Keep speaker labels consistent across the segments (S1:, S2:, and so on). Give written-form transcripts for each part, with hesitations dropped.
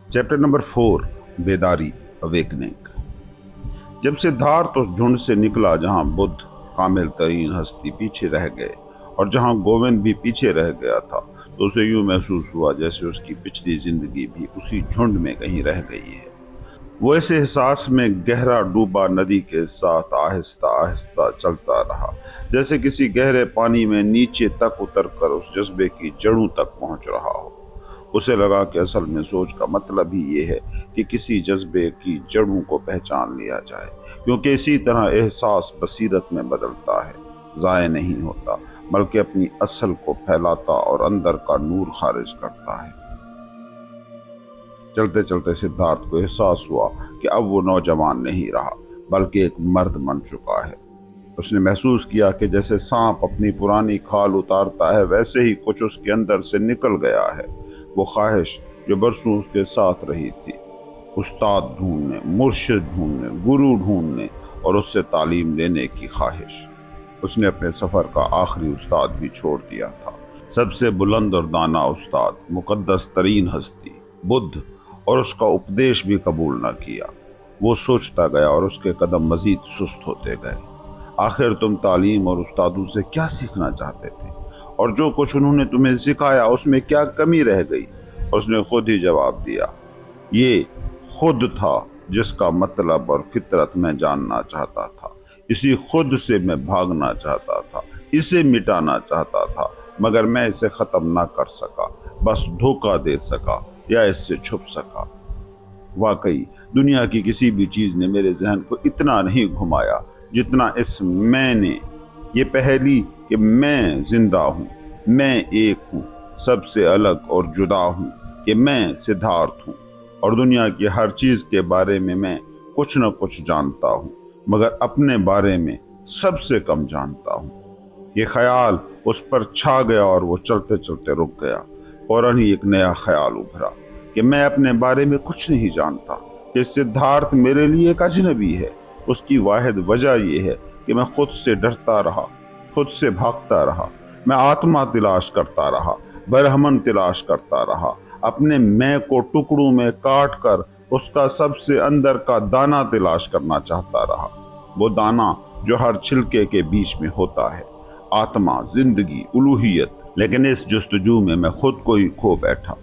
S1: Chapter number 4, बेदारी, awakening. जब सिद्धार्थ उस झुंड से निकला जहां बुद्ध कामिल तरीन हस्ती पीछे रह गए और जहां गोविंद भी पीछे रह गया था, तो उसे यूं महसूस हुआ जैसे उसकी पिछली जिंदगी भी उसी झुंड में कहीं रह गई है। वो इस एहसास में गहरा डूबा नदी के साथ आहिस्ता आहिस्ता चलता रहा, जैसे किसी गहरे पानी में नीचे तक उतरकर उस जज्बे की जड़ों तक पहुंच रहा हो। उसे लगा कि असल में सोच का मतलब ही ये है कि किसी जज्बे की जड़ों को पहचान लिया जाए, क्योंकि इसी तरह एहसास बसीरत में बदलता है, ज़ाय नहीं होता, बल्कि अपनी असल को फैलाता और अंदर का नूर खारिज करता है। चलते चलते सिद्धार्थ को एहसास हुआ कि अब वो नौजवान नहीं रहा, बल्कि एक मर्द बन चुका है। उसने महसूस किया कि जैसे सांप अपनी पुरानी खाल उतारता है, वैसे ही कुछ उसके अंदर से निकल गया है। वो ख्वाहिश जो बरसों उसके साथ रही थी, उस्ताद ढूंढने, मुर्शिद ढूंढने, गुरु ढूंढने और उससे तालीम लेने की ख्वाहिश। उसने अपने सफर का आखिरी उस्ताद भी छोड़ दिया था, सबसे बुलंद और दाना उस्ताद, मुकद्दस तरीन हस्ती बुद्ध, और उसका उपदेश भी कबूल न किया। वो सोचता गया और उसके कदम मजीद सुस्त होते गए। आखिर तुम तालीम और उस्तादों से क्या सीखना चाहते थे, और जो कुछ उन्होंने तुम्हें सिखाया उसमें क्या कमी रह गई? उसने खुद ही जवाब दिया, ये खुद था जिसका मतलब और फितरत मैं जानना चाहता था। इसी खुद से मैं भागना चाहता था, इसे मिटाना चाहता था, मगर मैं इसे खत्म ना कर सका, बस धोखा दे सका या इससे छुप सका। वाकई दुनिया की किसी भी चीज ने मेरे जहन को इतना नहीं घुमाया जितना इस मैं ने। ये पहली कि मैं जिंदा हूँ, मैं एक हूँ, सबसे अलग और जुदा हूँ, कि मैं सिद्धार्थ हूँ, और दुनिया की हर चीज के बारे में मैं कुछ न कुछ जानता हूँ, मगर अपने बारे में सबसे कम जानता हूँ। ये ख्याल उस पर छा गया और वो चलते चलते रुक गया। फौरन ही एक नया ख्याल उभरा कि मैं अपने बारे में कुछ नहीं जानता, कि सिद्धार्थ मेरे लिए एक अजनबी है। उसकी वाहिद वजह यह है कि मैं खुद से डरता रहा, खुद से भागता रहा, मैं आत्मा तलाश करता रहा, बरहमन तलाश करता रहा, अपने मैं को टुकड़ों में काट कर उसका सबसे अंदर का दाना तलाश करना चाहता रहा। वो दाना जो हर छिलके के बीच में होता है, आत्मा, जिंदगी, उलूहियत। लेकिन इस जुस्तजू में मैं खुद को ही खो बैठा।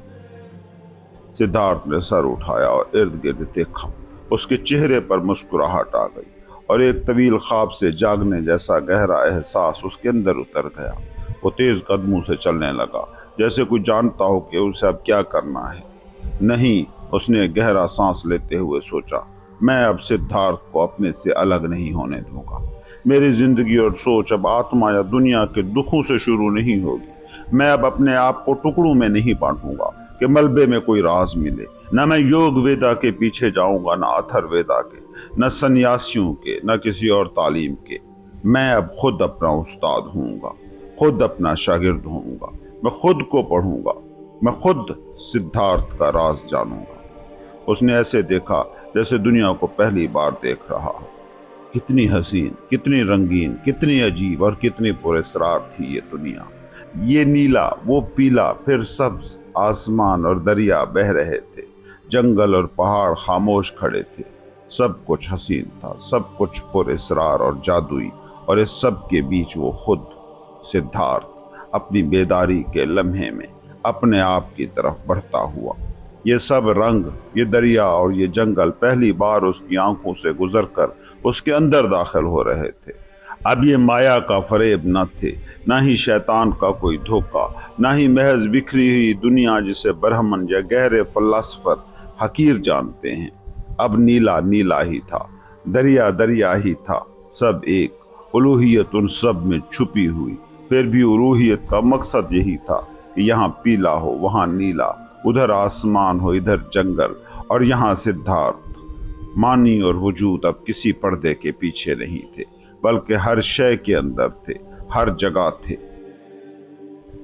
S1: सिद्धार्थ ने सर उठाया और इर्द गिर्द देखा। उसके चेहरे पर मुस्कुराहट आ गई और एक तवील ख्वाब से जागने जैसा गहरा एहसास उसके अंदर उतर गया। वो तेज कदमों से चलने लगा, जैसे कोई जानता हो कि उसे अब क्या करना है। नहीं, उसने गहरा सांस लेते हुए सोचा, मैं अब सिद्धार्थ को अपने से अलग नहीं होने दूंगा। मेरी जिंदगी और सोच अब आत्मा या दुनिया के दुखों से शुरू नहीं होगी। मैं अब अपने आप को टुकड़ों में नहीं बांटूंगा कि मलबे में कोई राज मिले। न मैं योग वेदा के पीछे जाऊंगा, न अथर्ववेदा के, न सन्यासियों के, न किसी और तालीम के। मैं अब खुद अपना उस्ताद हूँगा, खुद अपना शागिर्द हूँगा। मैं खुद को पढ़ूंगा, मैं खुद सिद्धार्थ का राज जानूंगा। उसने ऐसे देखा जैसे दुनिया को पहली बार देख रहा हो। कितनी हसीन, कितनी रंगीन, कितनी अजीब और कितनी पुरस्कार थी ये दुनिया। ये नीला, वो पीला, फिर सब्ज आसमान और दरिया बह रहे थे, जंगल और पहाड़ खामोश खड़े थे। सब कुछ हसीन था, सब कुछ पुरस्कार और जादुई, और इस सब के बीच वो खुद सिद्धार्थ अपनी बेदारी के लम्हे में अपने आप की तरफ बढ़ता हुआ। ये सब रंग, ये दरिया और ये जंगल पहली बार उसकी आंखों से गुजरकर उसके अंदर दाखिल हो रहे थे। अब ये माया का फरेब न थे, न ही शैतान का कोई धोखा, न ही महज बिखरी हुई दुनिया जिसे ब्रह्मन या गहरे फलसफर हकीर जानते हैं। अब नीला नीला ही था, दरिया दरिया ही था, सब एक। उलूहियत उन सब में छुपी हुई। फिर भी उलूहियत का मकसद यही था कि यहाँ पीला हो, वहाँ नीला, उधर आसमान हो, इधर जंगल, और यहाँ सिद्धार्थ। मानी और वजूद अब किसी पर्दे के पीछे नहीं थे, बल्कि हर शय के अंदर थे, हर जगह थे।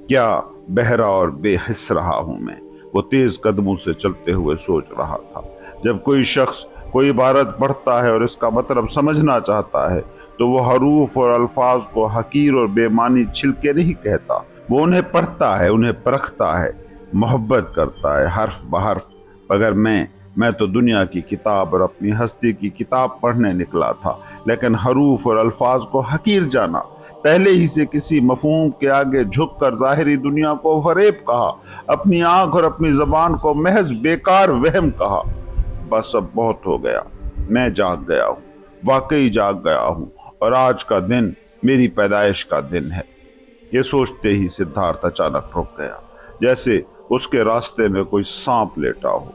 S1: क्या बहरा और बेहिस रहा हूं मैं, वो तेज कदमों से चलते हुए सोच रहा था। जब कोई शख्स कोई इबारत पढ़ता है और इसका मतलब समझना चाहता है, तो वो हरूफ और अल्फाज को हकीर और बेमानी छिलके नहीं कहता। वो उन्हें पढ़ता है, उन्हें परखता है, मोहब्बत करता है हर्फ बहर्फ, मगर मैं तो दुनिया की किताब और अपनी हस्ती की किताब पढ़ने निकला था, लेकिन हरूफ और अल्फाज को हकीर जाना, पहले ही से किसी मफहूम के आगे झुककर ज़ाहिरी दुनिया को फरेब कहा, अपनी आंख और अपनी ज़बान को महज बेकार वहम कहा। बस अब बहुत हो गया, मैं जाग गया हूँ, वाकई जाग गया हूँ, और आज का दिन मेरी पैदाइश का दिन है। ये सोचते ही सिद्धार्थ अचानक रुक गया, जैसे उसके रास्ते में कोई सांप लेटा हो।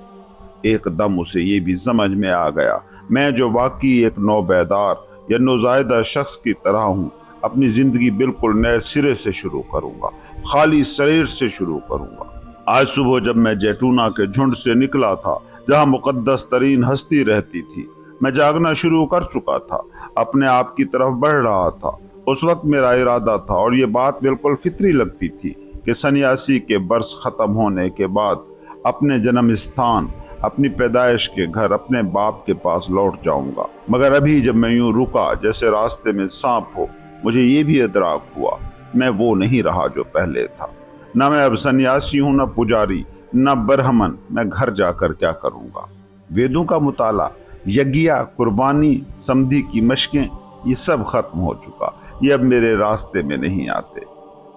S1: एकदम उसे ये भी समझ में आ गया, मैं जो वाकई एक नौबेदार या नौज़ायदा शख्स की तरह हूँ, अपनी जिंदगी बिल्कुल नए सिरे से शुरू करूंगा, खाली शरीर से शुरू करूंगा। आज सुबह जब मैं जैतूना के झुंड से निकला था, जहाँ मुकद्दस तरीन हस्ती रहती थी, मैं जागना शुरू कर चुका था, अपने आप की तरफ बढ़ रहा था। उस वक्त मेरा इरादा था, और ये बात बिल्कुल फितरी लगती थी, कि सन्यासी के बरस खत्म होने के बाद अपने जन्म स्थान, अपनी पैदाइश के घर, अपने बाप के पास लौट जाऊंगा। मगर अभी जब मैं यूं रुका जैसे रास्ते में सांप हो, मुझे ये भी इदराक हुआ, मैं वो नहीं रहा जो पहले था। न मैं अब सन्यासी हूं, न पुजारी, न ब्राह्मण। मैं घर जाकर क्या करूंगा? वेदों का मुताला, यज्ञ, कुर्बानी, समधी की मशकें, ये सब खत्म हो चुका। ये अब मेरे रास्ते में नहीं आते।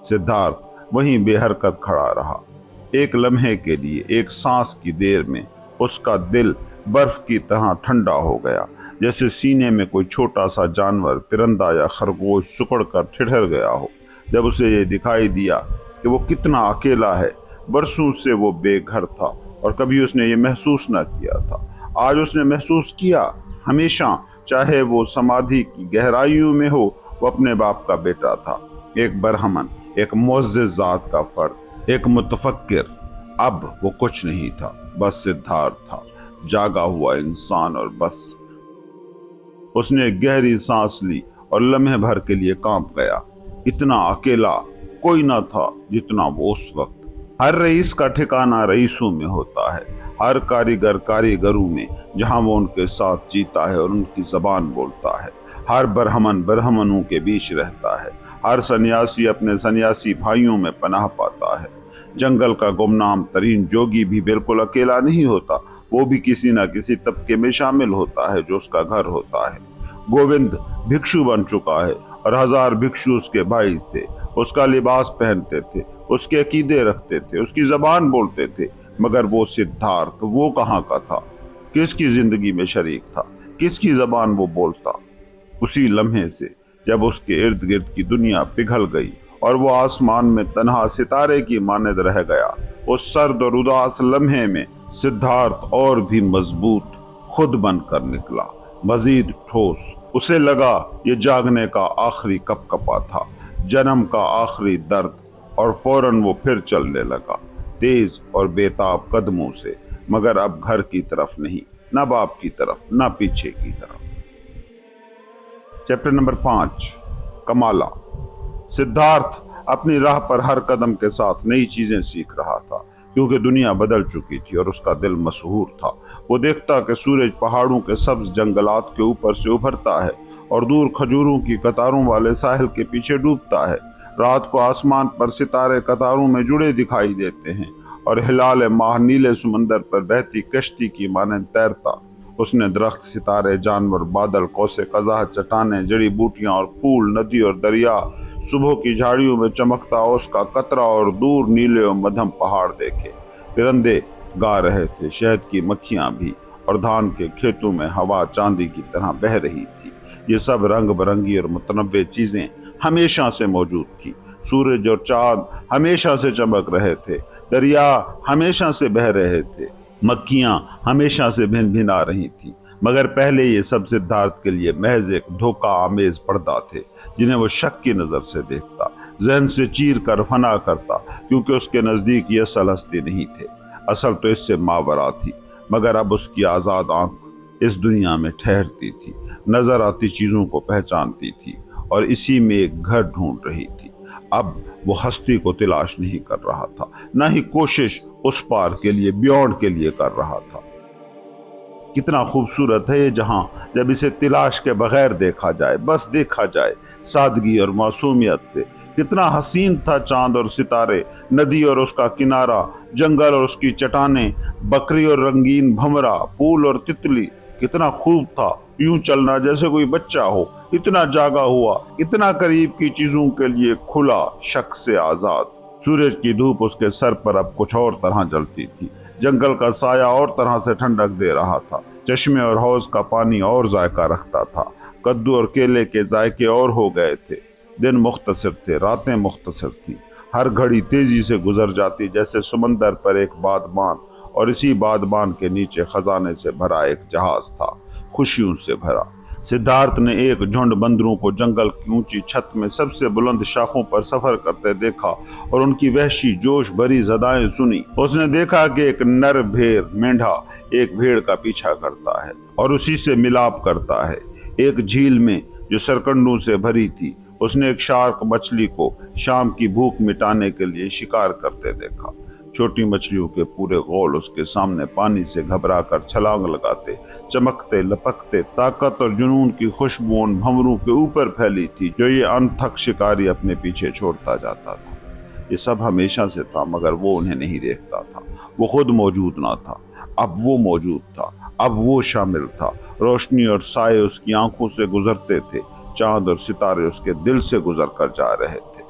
S1: सिद्धार्थ वहीं बेहरकत खड़ा रहा। एक लम्हे के लिए, एक सांस की देर में उसका दिल बर्फ की तरह ठंडा हो गया, जैसे सीने में कोई छोटा सा जानवर, परिंदा या खरगोश सिकुड़ कर ठिठुर गया हो। जब उसे ये दिखाई दिया कि वो कितना अकेला है, बरसों से वो बेघर था और कभी उसने ये महसूस न किया था, आज उसने महसूस किया। हमेशा, चाहे वो समाधि की गहराइयों में हो, वो अपने बाप का बेटा था, एक बरहमन, एक मुअज़्ज़िज़ ज़ात का फर्द, एक मुतफक्किर। अब वो कुछ नहीं था, बस सिद्धार्थ था, जागा हुआ इंसान। और बस उसने गहरी सांस ली और लम्हे भर के लिए कांप गया। इतना अकेला कोई ना था जितना वो उस वक्त। हर रईस का ठिकाना रईसों में होता है, हर कारीगर कारीगरों में, जहां वो उनके साथ जीता है और उनकी जबान बोलता है। हर बरहमन बरहमनों के बीच रहता है, हर सन्यासी अपने सन्यासी भाइयों में पनाह पाता है। जंगल का गुमनाम तरीन जोगी भी बिल्कुल अकेला नहीं होता, वो भी किसी न किसी तबके में शामिल होता है जो उसका घर होता है। गोविंद भिक्षु बन चुका है और 1000 भिक्षु उसके भाई थे, उसका लिबास पहनते थे, उसके अकीदे रखते थे, उसकी जबान बोलते थे। मगर वो सिद्धार्थ, वो कहाँ का था? किसकी जिंदगी में शरीक था? किसकी जबान वो बोलता? उसी लम्हे से जब उसके इर्द गिर्द की दुनिया पिघल गई और वो आसमान में तन्हा सितारे की मानद रह गया, उस सर्द और उदास लम्हे में सिद्धार्थ और भी मजबूत खुद बनकर निकला, मजीद ठोस। उसे लगा ये जागने का आखिरी कपकपा था, जन्म का आखिरी दर्द, और फौरन वो फिर चलने लगा, तेज और बेताब कदमों से, मगर अब घर की तरफ नहीं, न बाप की तरफ, न पीछे की तरफ। Chapter number 5, Kamala. सिद्धार्थ अपनी राह पर हर कदम के साथ नई चीजें सीख रहा था, क्योंकि दुनिया बदल चुकी थी और उसका दिल मसहूर था। वो देखता कि सूरज पहाड़ों के सब्ज जंगलात के ऊपर से उभरता है और दूर खजूरों की कतारों वाले साहिल के पीछे डूबता है। रात को आसमान पर सितारे कतारों में जुड़े दिखाई देते हैं और हिलाल माह नीले समंदर पर बहती कश्ती की मानंद तैरता। उसने दरख्त, सितारे, जानवर, बादल, कौसे कज़ाह, चट्टानें, जड़ी बूटियां और फूल, नदी और दरिया, सुबह की झाड़ियों में चमकता उसका कतरा और दूर नीले और मध्यम पहाड़ देखे। परिंदे गा रहे थे, शहद की मक्खियां भी, और धान के खेतों में हवा चांदी की तरह बह रही थी। ये सब रंग बिरंगी और मुतनव्वे चीजें हमेशा से मौजूद थी। सूरज और चांद हमेशा से चमक रहे थे, दरिया हमेशा से बह रहे थे, मक्खियां हमेशा से भिन भिन आ रही थी। मगर पहले ये सब सिद्धार्थ के लिए महज एक धोखा आमेज पर्दा थे, जिन्हें वो शक की नजर से देखता, जहन से चीर कर फना करता, क्योंकि उसके नजदीक ये असल हस्ती नहीं थे। असल तो इससे मावरा थी, मगर अब उसकी आजाद आंख इस दुनिया में ठहरती थी, नजर आती चीजों को पहचानती थी और इसी में एक घर ढूंढ रही थी। अब वो हस्ती को तलाश नहीं कर रहा था, न ही कोशिश उस पार के लिए, बियॉन्ड के लिए कर रहा था। کتنا خوبصورت ہے یہ جہاں جب اسے تلاش کے بغیر دیکھا جائے، بس دیکھا جائے سادگی اور معصومیت سے۔ کتنا حسین تھا چاند اور ستارے، ندی اور اس کا کنارہ، جنگل اور اس کی چٹانیں، بکری اور رنگین بھمرا، پھول اور تتلی۔ کتنا خوب تھا یوں چلنا جیسے کوئی بچہ ہو، اتنا جاگا ہوا، اتنا قریب کی چیزوں کے لیے کھلا، شک سے آزاد۔ سورج کی دھوپ اس کے سر پر اب کچھ اور طرح جلتی تھی، جنگل کا سایہ اور طرح سے ٹھنڈک دے رہا تھا، چشمے اور حوض کا پانی اور ذائقہ رکھتا تھا، کدو اور کیلے کے ذائقے اور ہو گئے تھے۔ دن مختصر تھے، راتیں مختصر تھی، ہر گھڑی تیزی سے گزر جاتی جیسے سمندر پر ایک بادبان، اور اسی بادبان کے نیچے خزانے سے بھرا ایک جہاز تھا، خوشیوں سے بھرا۔ سدھارتھ نے ایک جھنڈ بندروں کو جنگل کی اونچی چھت میں سب سے بلند شاخوں پر سفر کرتے دیکھا اور ان کی وحشی جوش بھری صدائیں سنی۔ اس نے دیکھا کہ ایک نر بھیر مینڈھا ایک بھیڑ کا پیچھا کرتا ہے اور اسی سے ملاپ کرتا ہے۔ ایک جھیل میں جو سرکنڈوں سے بھری تھی، اس نے ایک شارک مچھلی کو شام کی بھوک مٹانے کے لیے شکار کرتے دیکھا۔ چھوٹی مچھلیوں کے پورے غول اس کے سامنے پانی سے گھبرا کر چھلانگ لگاتے، چمکتے لپکتے، طاقت اور جنون کی خوشبو ان بھنوروں کے اوپر پھیلی تھی جو یہ انتھک شکاری اپنے پیچھے چھوڑتا جاتا تھا۔ یہ سب ہمیشہ سے تھا مگر وہ انہیں نہیں دیکھتا تھا، وہ خود موجود نہ تھا، اب وہ موجود تھا، اب وہ شامل تھا۔ روشنی اور سائے اس کی آنکھوں سے گزرتے تھے، چاند اور ستارے اس کے دل سے گزر کر جا رہے تھے۔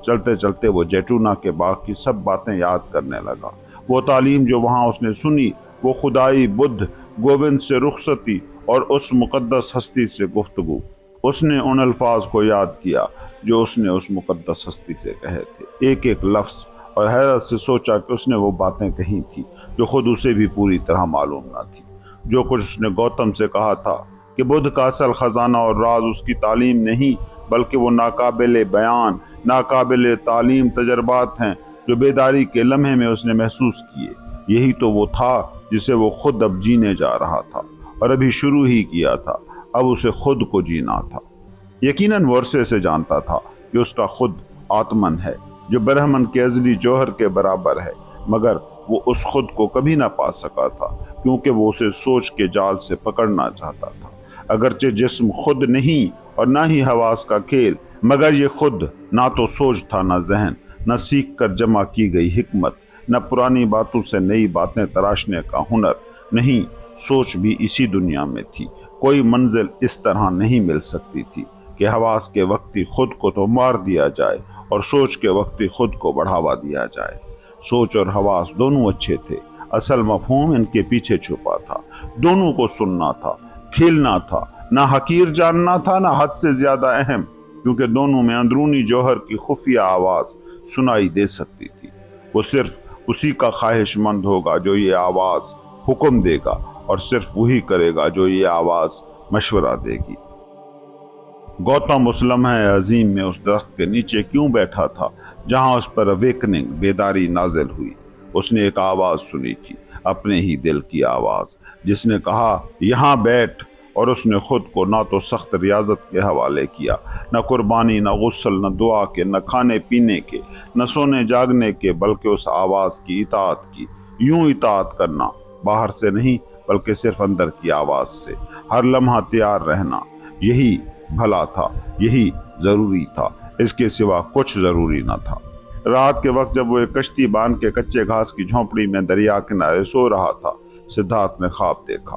S1: چلتے چلتے وہ جیٹونا کے باغ کی سب باتیں یاد کرنے لگا، وہ تعلیم جو وہاں اس نے سنی، وہ خدائی بدھ گووند سے رخصتی اور اس مقدس ہستی سے گفتگو۔ اس نے ان الفاظ کو یاد کیا جو اس نے اس مقدس ہستی سے کہے تھے، ایک ایک لفظ، اور حیرت سے سوچا کہ اس نے وہ باتیں کہی تھی جو خود اسے بھی پوری طرح معلوم نہ تھی۔ جو کچھ اس نے گوتم سے کہا تھا کہ بدھ کا اصل خزانہ اور راز اس کی تعلیم نہیں بلکہ وہ ناقابل بیان، ناقابل تعلیم تجربات ہیں جو بیداری کے لمحے میں اس نے محسوس کیے۔ یہی تو وہ تھا جسے وہ خود اب جینے جا رہا تھا، اور ابھی شروع ہی کیا تھا، اب اسے خود کو جینا تھا۔ یقیناً وہ عرصے سے جانتا تھا کہ اس کا خود آتمن ہے جو برہمن کے ازلی جوہر کے برابر ہے، مگر وہ اس خود کو کبھی نہ پا سکا تھا کیونکہ وہ اسے سوچ کے جال سے پکڑنا چاہتا تھا۔ اگرچہ جسم خود نہیں اور نہ ہی حواس کا کھیل، مگر یہ خود نہ تو سوچ تھا، نہ ذہن، نہ سیکھ کر جمع کی گئی حکمت، نہ پرانی باتوں سے نئی باتیں تراشنے کا ہنر۔ نہیں، سوچ بھی اسی دنیا میں تھی۔ کوئی منزل اس طرح نہیں مل سکتی تھی کہ حواس کے وقتی خود کو تو مار دیا جائے اور سوچ کے وقتی خود کو بڑھاوا دیا جائے۔ سوچ اور حواس دونوں اچھے تھے، اصل مفہوم ان کے پیچھے چھپا تھا۔ دونوں کو سننا تھا، کھیلنا تھا، نہ حقیر جاننا تھا نہ حد سے زیادہ اہم، کیونکہ دونوں میں اندرونی جوہر کی خفیہ آواز سنائی دے سکتی تھی۔ وہ صرف اسی کا خواہش مند ہوگا جو یہ آواز حکم دے گا، اور صرف وہی کرے گا جو یہ آواز مشورہ دے گی۔ گوتم اس لمحہ عظیم میں اس درخت کے نیچے کیوں بیٹھا تھا جہاں اس پر اویکننگ، بیداری نازل ہوئی؟ اس نے ایک آواز سنی تھی، اپنے ہی دل کی آواز، جس نے کہا یہاں بیٹھ، اور اس نے خود کو نہ تو سخت ریاضت کے حوالے کیا، نہ قربانی، نہ غسل، نہ دعا کے، نہ کھانے پینے کے، نہ سونے جاگنے کے، بلکہ اس آواز کی اطاعت کی۔ یوں اطاعت کرنا، باہر سے نہیں بلکہ صرف اندر کی آواز سے، ہر لمحہ تیار رہنا، یہی بھلا تھا، یہی ضروری تھا، اس کے سوا کچھ ضروری نہ تھا۔ رات کے وقت جب وہ ایک کشتی باندھ کے کچے گھاس کی جھونپڑی میں دریا کنارے سو رہا تھا، سدھارتھ نے خواب دیکھا۔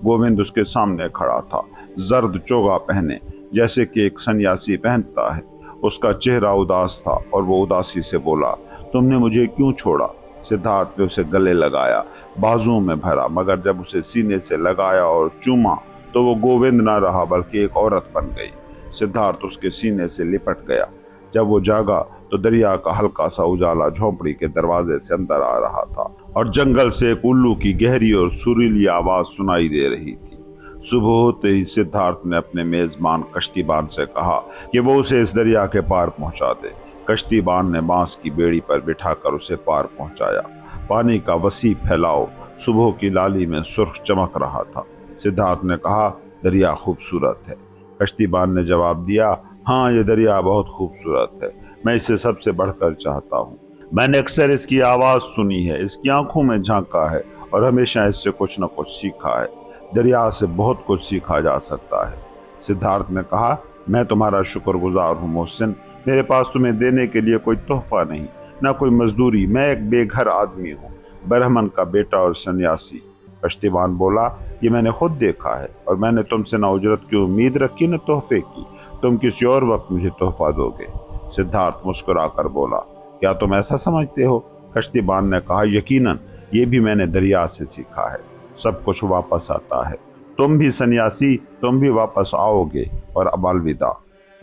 S1: گووند اس کے سامنے کھڑا تھا، زرد چوگا پہنے جیسے کہ ایک سنیاسی پہنتا ہے۔ اس کا چہرہ اداس تھا اور وہ اداسی سے بولا، تم نے مجھے کیوں چھوڑا؟ سدھارتھ نے اسے گلے لگایا، بازوؤں میں بھرا، مگر جب اسے سینے سے لگایا اور چوما تو وہ گووند نہ رہا بلکہ ایک عورت بن گئی۔ سدھارتھ اس کے سینے سے لپٹ گیا۔ جب وہ جاگا تو دریا کا ہلکا سا اجالا جھونپڑی کے دروازے سے اندر آ رہا تھا، اور جنگل سے ایک الو کی گہری اور سریلی آواز سنائی دے رہی تھی۔ صبح ہوتے ہی سدھارتھ نے اپنے میزبان کشتی بان سے کہا کہ وہ اسے اس دریا کے پار پہنچا دے۔ کشتی بان نے بانس کی بیڑی پر بٹھا کر اسے پار پہنچایا۔ پانی کا وسیع پھیلاؤ صبح کی لالی میں سرخ چمک رہا تھا۔ سدھارتھ نے کہا، دریا خوبصورت ہے۔ کشتی بان نے جواب دیا، ہاں یہ دریا بہت خوبصورت ہے، میں اسے سب سے بڑھ کر چاہتا ہوں۔ میں نے اکثر اس کی آواز سنی ہے، اس کی آنکھوں میں جھانکا ہے और हमेशा इससे कुछ न कुछ सीखा है। दरिया से बहुत कुछ सीखा जा सकता है। सिद्धार्थ ने कहा, मैं तुम्हारा शुक्रगुजार हूँ मोहसिन। मेरे पास तुम्हें देने के लिए कोई तोहफा नहीं, न कोई मजदूरी। मैं एक बेघर आदमी हूँ, ब्राह्मण का बेटा और सन्यासी। कश्तीबान बोला, ये मैंने खुद देखा है, और मैंने तुमसे न उजरत की उम्मीद रखी न तोहफे की। तुम किसी और वक्त मुझे तोहफा दोगे। सिद्धार्थ मुस्कुराकर बोला, क्या तुम ऐसा समझते हो? कश्तीबान ने कहा, यकीनन, ये भी मैंने दरिया से सीखा है। सब कुछ वापस आता है। तुम भी सन्यासी, तुम भी वापस आओगे। और अब अलविदा।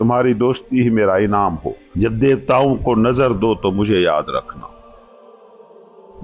S1: तुम्हारी दोस्ती ही मेरा इनाम हो। जब देवताओं को नजर दो तो मुझे याद रखना।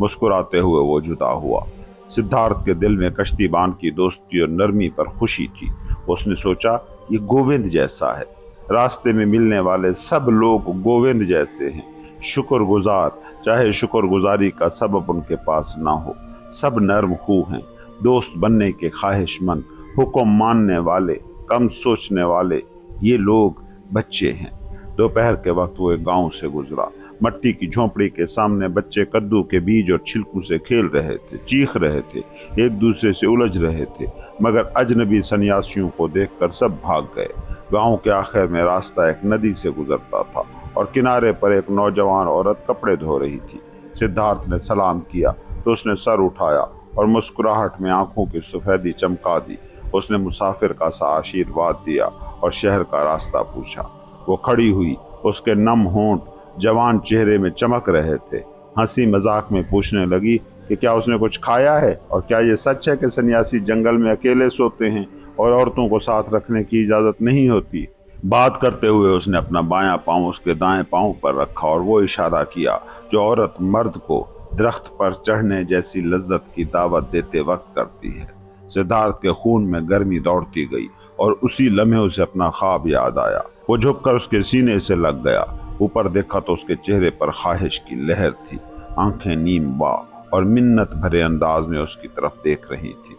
S1: मुस्कुराते हुए वो जुदा हुआ। सिद्धार्थ के दिल में कश्तीबान की दोस्ती और नरमी पर खुशी थी। उसने सोचा, ये गोविंद जैसा है। रास्ते में मिलने वाले सब लोग गोविंद जैसे हैं, शुक्रगुजार, चाहे शुक्रगुजारी का सबब उनके पास ना हो। सब नर्म खू हैं, दोस्त बनने के ख्वाहिशमंद, हुक्म मानने वाले, कम सोचने वाले। ये लोग बच्चे हैं। दोपहर के वक्त वो एक गांव से गुजरा। मट्टी की झोंपड़ी के सामने बच्चे कद्दू के बीज और छिलकों से खेल रहे थे, चीख रहे थे, एक दूसरे से उलझ रहे थे। मगर अजनबी सन्यासियों को देखकर सब भाग गए। गांव के आखिर में रास्ता एक नदी से गुजरता था और किनारे पर एक नौजवान औरत कपड़े धो रही थी। सिद्धार्थ ने सलाम किया तो उसने सर उठाया और मुस्कुराहट में आंखों की सफेदी चमका दी। उसने मुसाफिर का सा आशीर्वाद दिया और शहर का रास्ता पूछा। वो खड़ी हुई, उसके नम होंठ जवान चेहरे में चमक रहे थे। हंसी मजाक में पूछने लगी कि क्या उसने कुछ खाया है, और क्या ये सच है कि सन्यासी जंगल में अकेले सोते हैं और औरतों को साथ रखने की इजाजत नहीं होती। बात करते हुए उसने अपना बायां पांव उसके दाएं पांव पर रखा और वो इशारा किया जो औरत मर्द को दरख्त पर चढ़ने जैसी लज्जत की दावत देते वक्त करती है। सिद्धार्थ के खून में गर्मी दौड़ती गई और उसी लम्हे उसे अपना ख्वाब याद आया। वो झुककर उसके सीने से लग गया। ऊपर देखा तो उसके चेहरे पर ख्वाहिश की लहर थी। आंखें नीम बा और मिन्नत भरे अंदाज में उसकी तरफ देख रही थी।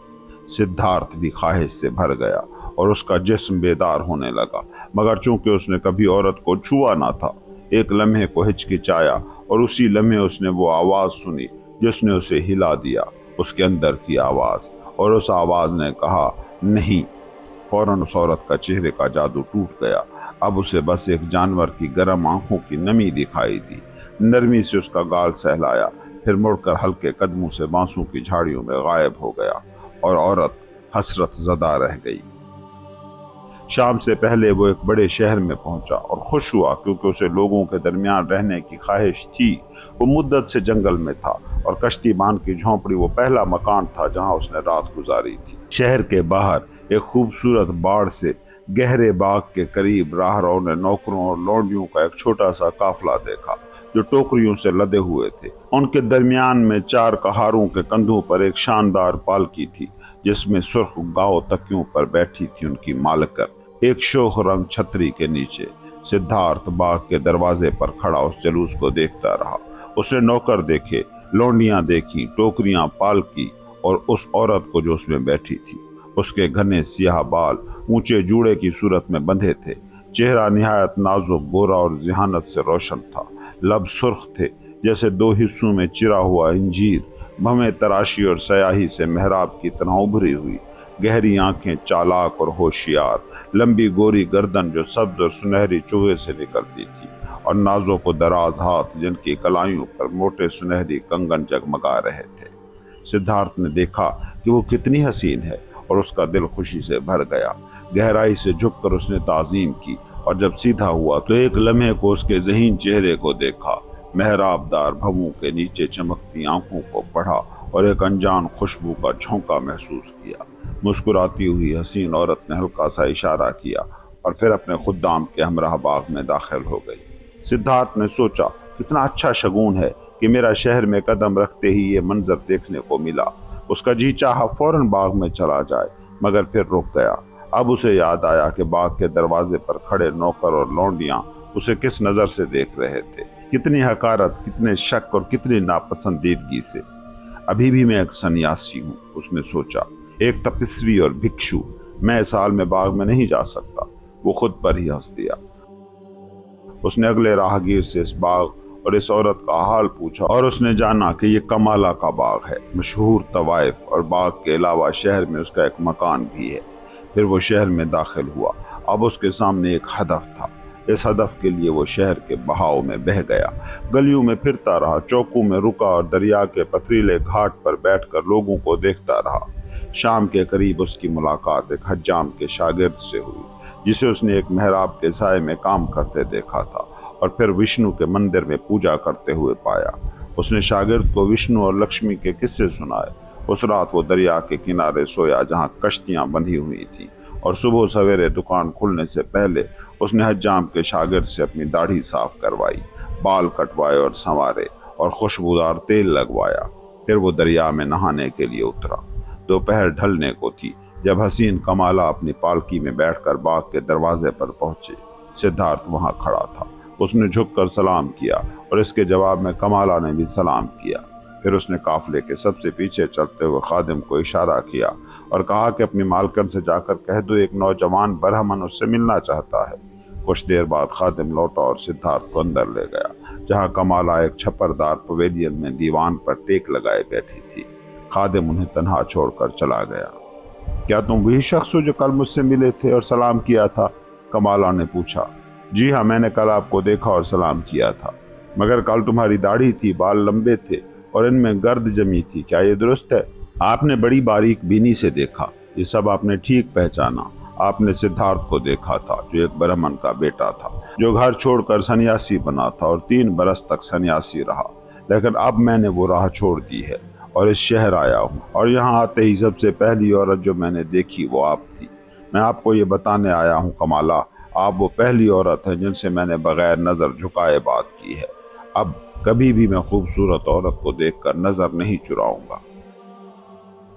S1: सिद्धार्थ भी ख्वाहिश से भर गया और उसका जिस्म बेदार होने लगा। मगर चूंकि उसने कभी औरत को छुआ ना था, एक लम्हे को हिचकिचाया और उसी लम्हे उसने वो आवाज सुनी जिसने उसे हिला दिया, उसके अंदर की आवाज। और उस आवाज ने कहा, नहीं। फौरन उस औरत का चेहरे का जादू टूट गया। अब उसे बस एक जानवर की गर्म आंखों की नमी दिखाई दी। नरमी से उसका गाल सहलाया, फिर मुड़कर हल्के कदमों से बांसों की झाड़ियों में गायब हो गया और औरत हसरत ज़दा रह गई। शाम से पहले वो एक बड़े शहर में पहुंचा और खुश हुआ क्योंकि उसे लोगों के दरमियान रहने की ख्वाहिश थी। वो मुद्दत से जंगल में था और कश्तीबान की झोंपड़ी वो पहला मकान था जहां उसने रात गुजारी थी। शहर के बाहर एक खूबसूरत बाड़ से गहरे बाग के करीब राहरों ने नौकरों और लौंडियों का एक छोटा सा काफिला देखा जो टोकरियों से लदे हुए थे। उनके दरमियान में 4 कहारों के कंधों पर एक शानदार पालकी थी जिसमें सुर्ख गाव तकियों पर बैठी थी उनकी मालकर, एक शोख रंग छतरी के नीचे। सिद्धार्थ बाग के दरवाजे पर खड़ा उस जुलूस को देखता रहा। उसने नौकर देखे, लौंडियां देखी, टोकरियां, पालकी और उस औरत को जो उसमें बैठी थी। उसके घने सियाह बाल ऊंचे जूड़े की सूरत में बंधे थे। चेहरा निहायत नाजुक, गोरा और जिहानत से रोशन था। लब सुर्ख थे जैसे 2 हिस्सों में चिरा हुआ अंजीर। भवें तराशी और स्याही से मेहराब की तरह उभरी हुई। गहरी आंखें चालाक और होशियार। लंबी गोरी गर्दन जो सब्ज और सुनहरी चूहे से निकलती थी और नाजुक और दराज हाथ जिनकी कलाइयों पर मोटे सुनहरी कंगन जगमगा रहे थे। सिद्धार्थ ने देखा कि वो कितनी हसीन है और उसका दिल खुशी से भर गया। गहराई से झुककर उसने ताज़ीम की और जब सीधा हुआ तो एक लम्हे को उसके ज़हीन चेहरे को देखा। मेहराबदार भवों के नीचे चमकती आंखों को पढ़ा और एक अनजान खुशबू का झोंका महसूस किया। मुस्कुराती हुई हसीन औरत ने हल्का सा इशारा किया और फिर अपने खुद्दाम के हमराह बाग में दाखिल हो गई। सिद्धार्थ ने सोचा, कितना अच्छा शगुन है कि मेरा शहर में कदम रखते ही ये मंजर देखने को मिला। उसका जी चाहा फौरन बाग में चला जाए, मगर फिर रुक गया। अब उसे याद आया कि बाग के दरवाजे पर खड़े नौकर और लौंडियां उसे किस नज़र से देख रहे थे, कितनी हकारत, कितने शक और कितनी नापसंदीदगी से। अभी भी मैं एक सन्यासी हूँ, उसने सोचा, एक तपस्वी और भिक्षु। मैं इस हाल में बाग में नहीं जा सकता। वो खुद पर ही हंस दिया। उसने अगले राहगीर से इस बाग और इस औरत का हाल पूछा और उसने जाना कि ये कमाला का बाग है, मशहूर तवाइफ, और बाग के अलावा शहर में उसका एक मकान भी है। फिर वो शहर में दाखिल हुआ। अब उसके सामने एक हदफ था। इस हदफ के लिए वो शहर के बहाव में बह गया। गलियों में फिरता रहा, चौकों में रुका और दरिया के पथरीले घाट पर बैठकर लोगों को देखता रहा। शाम के करीब उसकी मुलाकात एक हज्जाम के शागिर्द से हुई, जिसे उसने एक मेहराब के साए में काम करते देखा था और फिर विष्णु के मंदिर में पूजा करते हुए पाया। उसने शागिर्द को विष्णु और लक्ष्मी के किस्से सुनाए। उस रात वो दरिया के किनारे सोया जहाँ कश्तियाँ बंधी हुई थीं, और सुबह सवेरे दुकान खुलने से पहले उसने हज्जाम के शागिर्द से अपनी दाढ़ी साफ करवाई, बाल कटवाए और संवारे और खुशबूदार तेल लगवाया। फिर वो दरिया में नहाने के लिए उतरा। दोपहर ढलने को थी जब हसीन कमाला अपनी पालकी में बैठकर बाग के दरवाजे पर पहुंचे। सिद्धार्थ वहां खड़ा था। उसने झुककर सलाम किया और इसके जवाब में कमाला ने भी सलाम किया। फिर उसने काफले के सबसे पीछे चलते हुए खादिम को इशारा किया और कहा कि अपनी मालकन से जाकर कह दो एक नौजवान बरहमन उससे मिलना चाहता है। कुछ देर बाद खादिम लौटा और सिद्धार्थ को अंदर ले गया, जहां कमाला एक छप्परदार पवेलियन में दीवान पर टेक लगाए बैठी थी। खादिम उन्हें तन्हा छोड़कर चला गया। क्या तुम वही शख्स हो जो कल मुझसे मिले थे और सलाम किया था? कमाला ने पूछा। जी हाँ, मैंने कल आपको देखा और सलाम किया था, मगर कल तुम्हारी दाढ़ी थी, बाल लंबे थे और इनमें गर्द जमी थी। क्या ये दुरुस्त है? आपने बड़ी बारीक बीनी से देखा, ये सब आपने ठीक पहचाना। आपने सिद्धार्थ को देखा था, जो एक ब्राह्मण का बेटा था, जो घर छोड़कर सन्यासी बना था और 3 बरस तक सन्यासी रहा। लेकिन अब मैंने वो राह छोड़ दी है और इस शहर आया हूँ, और यहाँ आते ही सबसे पहली औरत जो मैंने देखी वो आप थी। मैं आपको ये बताने आया हूँ कमाला, आप वो पहली औरत हैं जिनसे मैंने बगैर नज़र झुकाए बात की है। अब कभी भी मैं खूबसूरत औरत को देखकर नज़र नहीं चुराऊंगा।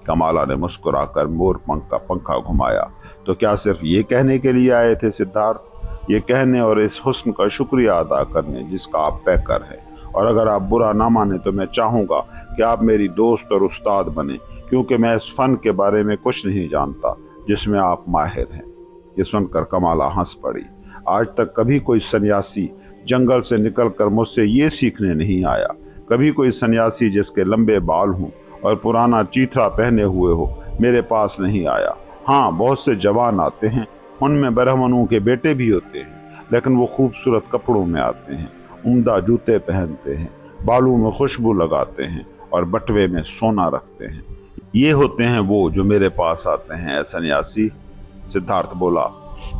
S1: कमाला ने मुस्कुराकर मोर पंख का पंखा घुमाया। तो क्या सिर्फ ये कहने के लिए आए थे सिद्धार्थ? ये कहने और इस हुस्न का शुक्रिया अदा करने जिसका आप पैकर हैं। और अगर आप बुरा ना माने तो मैं चाहूँगा कि आप मेरी दोस्त और उस्ताद बने, क्योंकि मैं इस फन के बारे में कुछ नहीं जानता जिसमें आप माहिर हैं। ये सुनकर कमाला हंस पड़ी। आज तक कभी कोई सन्यासी जंगल से निकलकर मुझसे ये सीखने नहीं आया। कभी कोई सन्यासी जिसके लंबे बाल हों और पुराना चीथड़ा पहने हुए हो मेरे पास नहीं आया। हाँ, बहुत से जवान आते हैं, उनमें ब्राह्मणों के बेटे भी होते हैं, लेकिन वो खूबसूरत कपड़ों में आते हैं, उम्दा जूते पहनते हैं, बालों में खुशबू लगाते हैं और बटवे में सोना रखते हैं। ये होते हैं वो जो मेरे पास आते हैं सन्यासी। सिद्धार्थ बोला,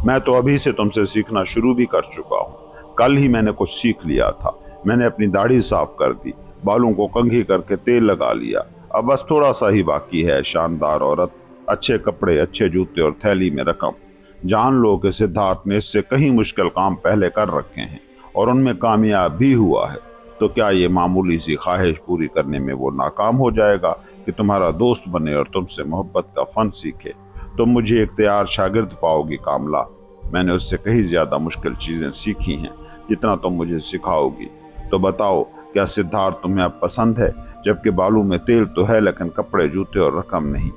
S1: मैं तो अभी से तुमसे सीखना शुरू भी कर चुका हूँ। कल ही मैंने कुछ सीख लिया था। मैंने अपनी दाढ़ी साफ कर दी, बालों को कंघी करके तेल लगा लिया। अब बस थोड़ा सा ही बाकी है। शानदार औरत, अच्छे कपड़े, अच्छे जूते और थैली में रकम। जान लो कि सिद्धार्थ ने इससे कहीं मुश्किल काम पहले कर रखे हैं और उनमें कामयाब भी हुआ है। तो क्या ये मामूली सी ख्वाहिश पूरी करने में वो नाकाम हो जाएगा कि तुम्हारा दोस्त बने और तुमसे मोहब्बत का फन सीखे? तुम मुझे एक तैयार शागिर्द पाओगी कामला। मैंने उससे कहीं ज्यादा मुश्किल चीजें सीखी हैं जितना तुम मुझे सिखाओगी। तो बताओ, क्या सिद्धार्थ तुम्हें अब पसंद है? जबकि बालों में तेल तो है, लेकिन कपड़े, जूते और रकम नहीं।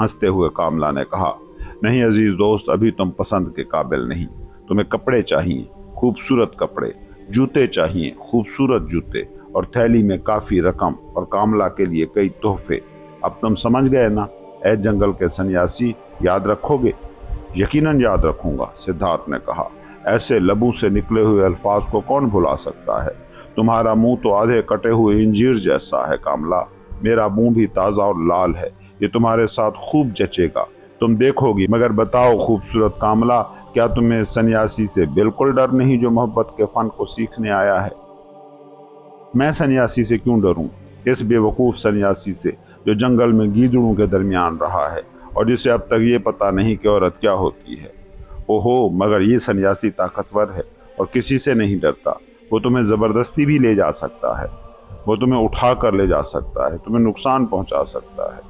S1: हंसते हुए कामला ने कहा, नहीं अजीज दोस्त, अभी तुम पसंद के काबिल नहीं। तुम्हें कपड़े चाहिए, खूबसूरत कपड़े, जूते चाहिए, खूबसूरत जूते, और थैली में काफी रकम, और कामला के लिए कई तोहफे। अब तुम समझ गए ना? ऐ जंगल के सन्यासी, याद रखोगे? यकीनन याद रखूंगा, सिद्धार्थ ने कहा। ऐसे लबू से निकले हुए अल्फाज को कौन भुला सकता है? तुम्हारा मुंह तो आधे कटे हुए इंजीर जैसा है कामला। मेरा मुंह भी ताज़ा और लाल है। ये तुम्हारे साथ खूब जचेगा, तुम देखोगी। मगर बताओ खूबसूरत कामला, क्या तुम्हें सन्यासी से बिल्कुल डर नहीं जो मोहब्बत के फन को सीखने आया है? मैं सन्यासी से क्यों डरूं? इस बेवकूफ़ सन्यासी से जो जंगल में गीदड़ों के दरमियान रहा है और जिसे अब तक ये पता नहीं कि औरत क्या होती है। ओहो, मगर ये सन्यासी ताकतवर है और किसी से नहीं डरता। वो तुम्हें ज़बरदस्ती भी ले जा सकता है, वो तुम्हें उठा कर ले जा सकता है, तुम्हें नुकसान पहुंचा सकता है।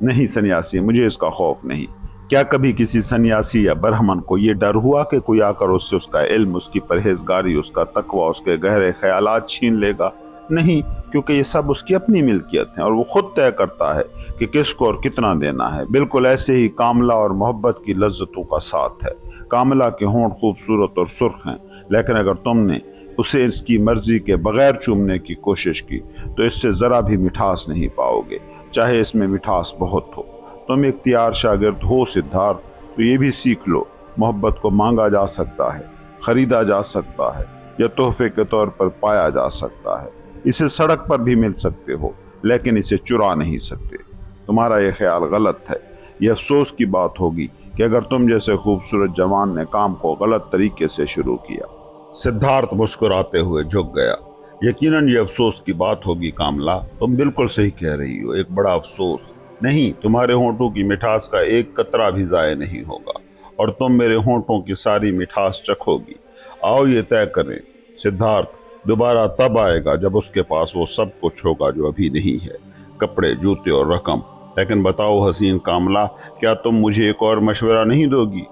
S1: नहीं सन्यासी, मुझे इसका खौफ नहीं। क्या कभी किसी सन्यासी या ब्राह्मण को ये डर हुआ कि कोई आकर उससे उसका इल्म, उसकी परहेजगारी, उसका तकवा, उसके गहरे ख्यालात छीन लेगा? نہیں، کیونکہ یہ سب اس کی اپنی ملکیت ہیں اور وہ خود طے کرتا ہے کہ کس کو اور کتنا دینا ہے۔ بالکل ایسے ہی کاملہ اور محبت کی لذتوں کا ساتھ ہے۔ کاملہ کے ہونٹ خوبصورت اور سرخ ہیں، لیکن اگر تم نے اسے اس کی مرضی کے بغیر چومنے کی کوشش کی تو اس سے ذرا بھی مٹھاس نہیں پاؤ گے، چاہے اس میں مٹھاس بہت ہو۔ تم اختیار شاگرد ہو سدھارتھ، تو یہ بھی سیکھ لو، محبت کو مانگا جا سکتا ہے، خریدا جا سکتا ہے یا تحفے کے طور پر پایا جا سکتا ہے۔ اسے سڑک پر بھی مل سکتے ہو، لیکن اسے چرا نہیں سکتے۔ تمہارا یہ خیال غلط ہے۔ یہ افسوس کی بات ہوگی کہ اگر تم جیسے خوبصورت جوان نے کام کو غلط طریقے سے شروع کیا۔ سدھارتھ مسکراتے ہوئے جھک گیا۔ یقیناً یہ افسوس کی بات ہوگی کاملا، تم بالکل صحیح کہہ رہی ہو، ایک بڑا افسوس۔ نہیں، تمہارے ہونٹوں کی مٹھاس کا ایک قطرہ بھی ضائع نہیں ہوگا اور تم میرے ہونٹوں کی ساری مٹھاس چکھو گی۔ آؤ یہ طے کریں، سدھارتھ دوبارہ تب آئے گا جب اس کے پاس وہ سب کچھ ہوگا جو ابھی نہیں ہے، کپڑے، جوتے اور رقم۔ لیکن بتاؤ حسین کاملا، کیا تم مجھے ایک اور مشورہ نہیں دو گی؟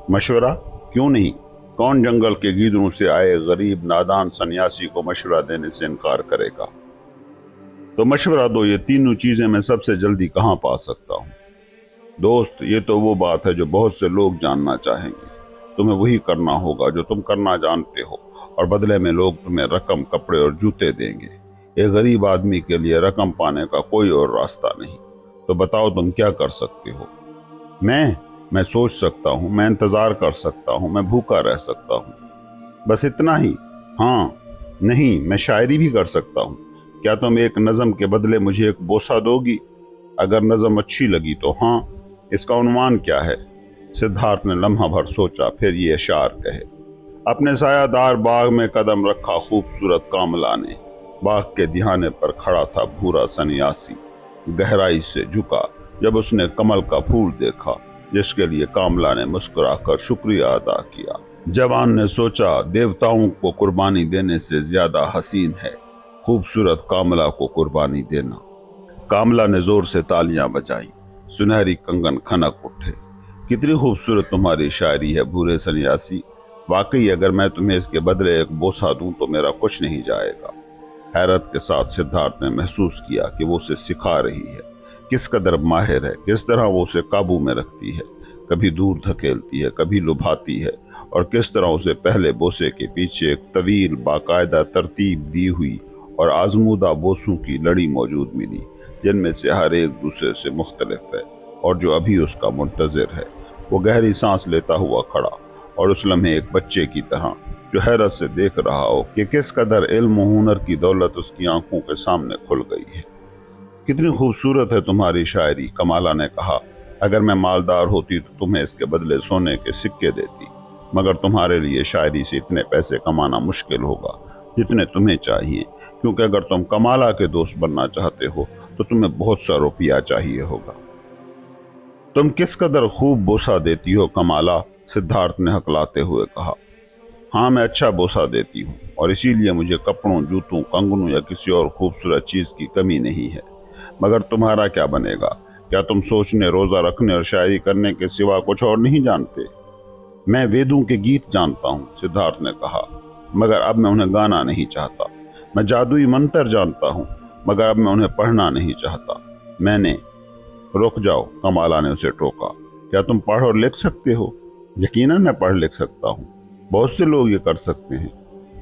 S1: مشورہ؟ کیوں نہیں؟ کون جنگل کے گیدڑوں سے آئے غریب نادان سنیاسی کو مشورہ دینے سے انکار کرے گا؟ تو مشورہ دو، یہ تینوں چیزیں میں سب سے جلدی کہاں پا سکتا ہوں؟ دوست، یہ تو وہ بات ہے جو بہت سے لوگ جاننا چاہیں گے۔ تمہیں وہی کرنا ہوگا جو تم کرنا جانتے ہو، اور بدلے میں لوگ تمہیں رقم، کپڑے اور جوتے دیں گے۔ ایک غریب آدمی کے لیے رقم پانے کا کوئی اور راستہ نہیں۔ تو بتاؤ تم کیا کر سکتے ہو؟ میں سوچ سکتا ہوں، میں انتظار کر سکتا ہوں، میں بھوکا رہ سکتا ہوں، بس اتنا ہی۔ ہاں، نہیں، میں شاعری بھی کر سکتا ہوں۔ کیا تم ایک نظم کے بدلے مجھے ایک بوسہ دو گی؟ اگر نظم اچھی لگی تو ہاں۔ اس کا عنوان کیا ہے؟ سدھارتھ نے لمحہ بھر سوچا، پھر یہ اشعار کہے۔ اپنے سایہ دار باغ میں قدم رکھا خوبصورت کاملا نے، باغ کے دہانے پر کھڑا تھا بھورا سنیاسی، گہرائی سے جھکا جب اس نے کمل کا پھول دیکھا جس کے لیے کاملا نے مسکرا کر شکریہ ادا کیا۔ جوان نے سوچا، دیوتاؤں کو قربانی دینے سے زیادہ حسین ہے خوبصورت کاملا کو قربانی دینا۔ کاملا نے زور سے تالیاں بجائیں، سنہری کنگن کھنک اٹھے۔ کتنی خوبصورت تمہاری شاعری ہے بھورے سنیاسی، واقعی اگر میں تمہیں اس کے بدلے ایک بوسہ دوں تو میرا کچھ نہیں جائے گا۔ حیرت کے ساتھ سدھارتھ نے محسوس کیا کہ وہ اسے سکھا رہی ہے، کس قدر ماہر ہے، کس طرح وہ اسے قابو میں رکھتی ہے، کبھی دور دھکیلتی ہے، کبھی لبھاتی ہے، اور کس طرح اسے پہلے بوسے کے پیچھے ایک طویل باقاعدہ ترتیب دی ہوئی اور آزمودہ بوسوں کی لڑی موجود ملی، جن میں سے ہر ایک دوسرے سے مختلف ہے اور جو ابھی اس کا منتظر ہے۔ وہ گہری سانس لیتا ہوا کھڑا اور اس لمحے ایک بچے کی طرح جو حیرت سے دیکھ رہا ہو کہ کس قدر علم و ہنر کی دولت اس کی آنکھوں کے سامنے کھل گئی ہے۔ کتنی خوبصورت ہے تمہاری شاعری، کمالا نے کہا۔ اگر میں مالدار ہوتی تو تمہیں اس کے بدلے سونے کے سکے دیتی، مگر تمہارے لیے شاعری سے اتنے پیسے کمانا مشکل ہوگا جتنے تمہیں چاہیے، کیونکہ اگر تم کمالا کے دوست بننا چاہتے ہو تو تمہیں بہت سا روپیہ چاہیے ہوگا۔ تم کس قدر خوب بوسہ دیتی ہو کمالا، سدھارتھ نے ہکلاتے ہوئے کہا۔ ہاں، میں اچھا بوسہ دیتی ہوں، اور اسی لیے مجھے کپڑوں، جوتوں، کنگنوں یا کسی اور خوبصورت چیز کی کمی نہیں ہے۔ مگر تمہارا کیا بنے گا؟ کیا تم سوچنے، روزہ رکھنے اور شاعری کرنے کے سوا کچھ اور نہیں جانتے؟ میں ویدوں کے گیت جانتا ہوں، سدھارتھ نے کہا، مگر اب میں انہیں گانا نہیں چاہتا۔ میں جادوئی منتر جانتا ہوں، مگر اب میں انہیں پڑھنا نہیں چاہتا۔ رک جاؤ، کمالا نے اسے ٹوکا۔ کیا تم پڑھ اور لکھ سکتے ہو؟ یقیناً میں پڑھ لکھ سکتا ہوں، بہت سے لوگ یہ کر سکتے ہیں،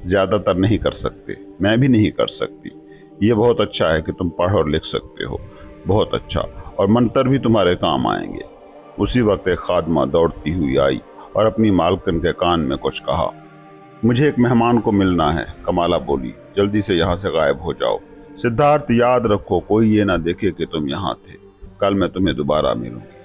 S1: زیادہ تر نہیں کر سکتے، میں بھی نہیں کر سکتی۔ یہ بہت اچھا ہے کہ تم پڑھ اور لکھ سکتے ہو، بہت اچھا، اور منتر بھی تمہارے کام آئیں گے۔ اسی وقت ایک خادمہ دوڑتی ہوئی آئی اور اپنی مالکن کے کان میں کچھ کہا۔ مجھے ایک مہمان کو ملنا ہے، کمالا بولی، جلدی سے یہاں سے غائب ہو جاؤ۔ سدھارتھ، یاد رکھو کوئی یہ نہ دیکھے کہ تم یہاں تھے، کل میں تمہیں دوبارہ ملوں گی۔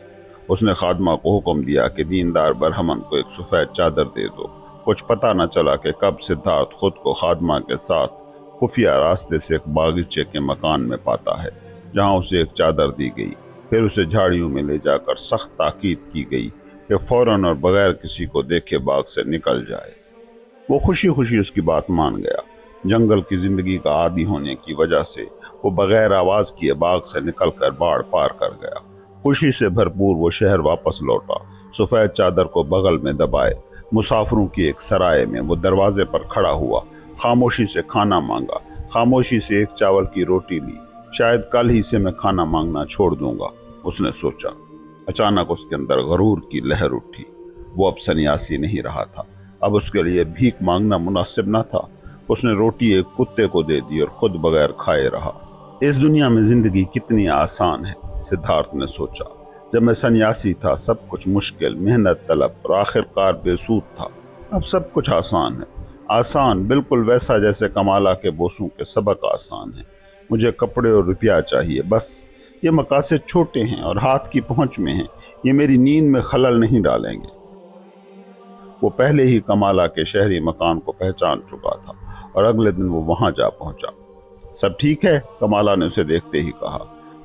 S1: اس نے خادمہ کو حکم دیا کہ دیندار برہمن کو ایک سفید چادر دے دو۔ کچھ پتہ نہ چلا کہ کب سدھارتھ خود کو خادمہ کے ساتھ خفیہ راستے سے ایک باغیچے کے مکان میں پاتا ہے، جہاں اسے ایک چادر دی گئی، پھر اسے جھاڑیوں میں لے جا کر سخت تاکید کی گئی کہ فوراً اور بغیر کسی کو دیکھے باغ سے نکل جائے۔ وہ خوشی خوشی اس کی بات مان گیا۔ جنگل کی زندگی کا عادی ہونے کی وجہ سے وہ بغیر آواز کیے باغ سے نکل کر باڑ پار کر گیا۔ خوشی سے بھرپور وہ شہر واپس لوٹا، سفید چادر کو بغل میں دبائے۔ مسافروں کی ایک سرائے میں وہ دروازے پر کھڑا ہوا، خاموشی سے کھانا مانگا، खामोशी से एक चावल की रोटी ली। शायद कल ही से मैं खाना मांगना छोड़ दूंगा, उसने सोचा। अचानक उसके अंदर गरूर की लहर उठी। वो अब सन्यासी नहीं रहा था, अब उसके लिए भीख मांगना मुनासिब न था। उसने रोटी एक कुत्ते को दे दी और खुद बगैर खाए रहा। इस दुनिया में जिंदगी कितनी आसान है, सिद्धार्थ ने सोचा। जब मैं सन्यासी था सब कुछ मुश्किल, मेहनत तलब और आखिरकार बेसूद था। अब सब कुछ आसान है, आसान बिल्कुल वैसा जैसे कमाला के बोसों के सबक आसान है। मुझे कपड़े और रुपया चाहिए बस। ये मकासद छोटे हैं और हाथ की पहुंच में हैं, ये मेरी नींद में खलल नहीं डालेंगे। वो पहले ही कमाला के शहरी मकान को पहचान चुका था और अगले दिन वो वहां जा पहुंचा। सब ठीक है, कमाला ने उसे देखते ही कहा।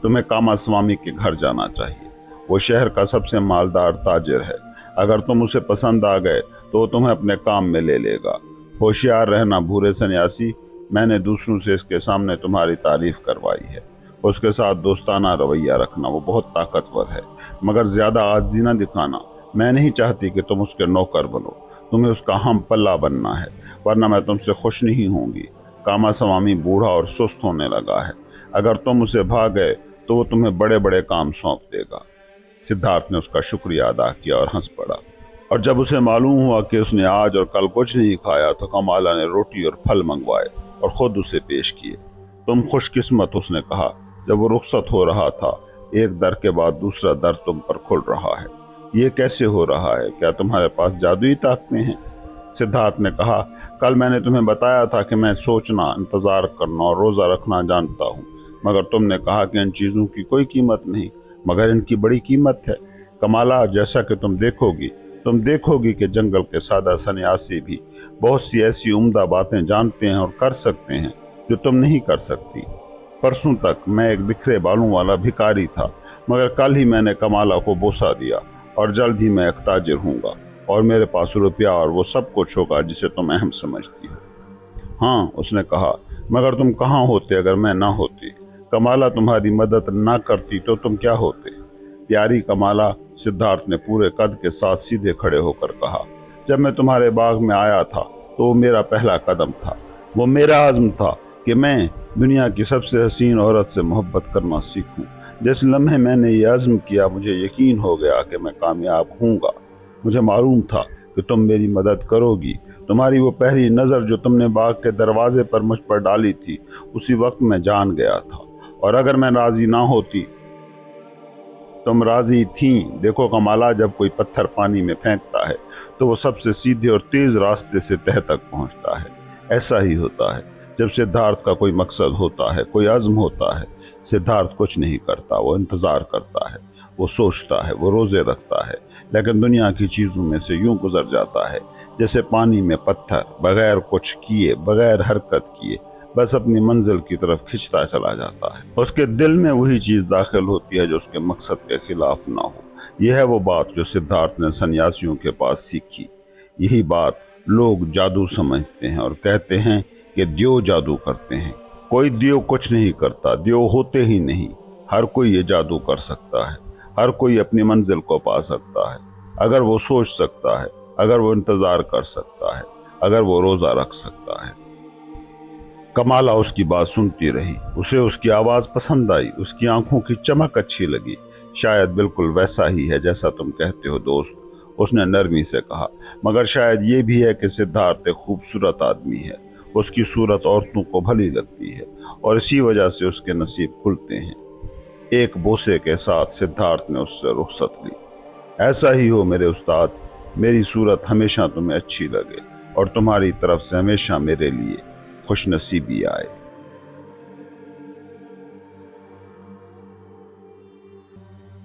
S1: तुम्हें कामास्वामी के घर जाना चाहिए। वो शहर का सबसे मालदार ताजिर है। अगर तुम उसे पसंद आ गए तो वो तुम्हें अपने काम में ले लेगा। होशियार रहना भूरे सन्यासी, मैंने दूसरों से इसके सामने तुम्हारी तारीफ करवाई है। उसके साथ दोस्ताना रवैया रखना, वो बहुत ताकतवर है, मगर ज्यादा आजिज़ी न दिखाना। मैं नहीं चाहती कि तुम उसके नौकर बनो, तुम्हें उसका हम पल्ला बनना है, वरना मैं तुमसे खुश नहीं होंगी। कामास्वामी बूढ़ा और सुस्त होने लगा है। अगर तुम उसे भाग गए तो वो तुम्हें बड़े बड़े काम सौंप देगा। सिद्धार्थ ने उसका शुक्रिया अदा किया और हंस पड़ा। और जब उसे मालूम हुआ कि उसने आज और कल कुछ नहीं खाया तो कमाला ने रोटी और फल मंगवाए और खुद उसे पेश किए। तुम खुशकिस्मत, उसने कहा। जब वो रुखसत हो रहा था, एक दर के बाद दूसरा दर तुम पर खुल रहा है। ये कैसे हो रहा है? क्या तुम्हारे पास जादुई ताकतें हैं? सिद्धार्थ ने कहा, कल मैंने तुम्हें बताया था कि मैं सोचना, इंतजार करना और रोजा रखना जानता हूँ, मगर तुमने कहा कि इन चीजों की कोई कीमत नहीं, मगर इनकी बड़ी कीमत है। कमाला, जैसा कि तुम देखोगी कि जंगल के सादा सन्यासी भी बहुत सी ऐसी उम्दा बातें जानते हैं और कर सकते हैं जो तुम नहीं कर सकती। परसों तक मैं एक बिखरे बालों वाला भिखारी था, मगर कल ही मैंने कमाला को बोसा दिया और जल्द ही मैं एक ताजिर हूँगा और मेरे पास रुपया और वो सब कुछ होगा जिसे तुम अहम समझती हो। हाँ, उसने कहा, मगर तुम कहाँ होते अगर मैं ना होती? कमाला तुम्हारी मदद ना करती तो तुम क्या होते? प्यारी कमाला, सिद्धार्थ ने पूरे कद के साथ सीधे खड़े होकर कहा, जब मैं तुम्हारे बाग में आया था तो वो मेरा पहला कदम था। वो मेरा आज़म था कि मैं दुनिया की सबसे हसीन औरत से मोहब्बत करना सीखूं। जिस लम्हे मैंने ये अज़्म किया, मुझे यकीन हो गया कि मैं कामयाब हूँगा। मुझे मालूम था कि तुम मेरी मदद करोगी। तुम्हारी वो पहली नज़र जो तुमने बाग के दरवाजे पर मुझ पर डाली थी, उसी वक्त मैं जान गया था। और अगर मैं राजी ना होती, तुम राजी थीं। देखो कमाला, जब कोई पत्थर पानी में फेंकता है तो वो सबसे सीधे और तेज रास्ते से तह तक पहुंचता है। ऐसा ही होता है जब सिद्धार्थ का कोई मकसद होता है, कोई अज़्म होता है। सिद्धार्थ कुछ नहीं करता, वो इंतज़ार करता है, वो सोचता है, वो रोज़े रखता है, लेकिन दुनिया की चीज़ों में से यूं गुजर जाता है जैसे पानी में पत्थर, बगैर कुछ किए, बगैर हरकत किए, बस अपनी मंजिल की तरफ खिंचता चला जाता है। उसके दिल में वही चीज़ दाखिल होती है जो उसके मकसद के खिलाफ ना हो। यह है वो बात जो सिद्धार्थ ने सन्यासियों के पास सीखी। यही बात लोग जादू समझते हैं और कहते हैं कि द्यो जादू करते हैं। कोई द्यो कुछ नहीं करता, द्यो होते ही नहीं। हर कोई ये जादू कर सकता है, हर कोई अपनी मंजिल को पा सकता है अगर वो सोच सकता है, अगर वो इंतज़ार कर सकता है, अगर वो रोज़ा रख सकता है। कमाला उसकी बात सुनती रही। उसे उसकी आवाज़ पसंद आई, उसकी आंखों की चमक अच्छी लगी। शायद बिल्कुल वैसा ही है जैसा तुम कहते हो दोस्त, उसने नरमी से कहा। मगर शायद ये भी है कि सिद्धार्थ एक खूबसूरत आदमी है। उसकी सूरत औरतों को भली लगती है और इसी वजह से उसके नसीब खुलते हैं। एक बोसे के साथ सिद्धार्थ ने उससे रुखसत ली। ऐसा ही हो मेरे उस्ताद, मेरी सूरत हमेशा तुम्हें अच्छी लगे और तुम्हारी तरफ से हमेशा मेरे लिए खुशनसीबी आए।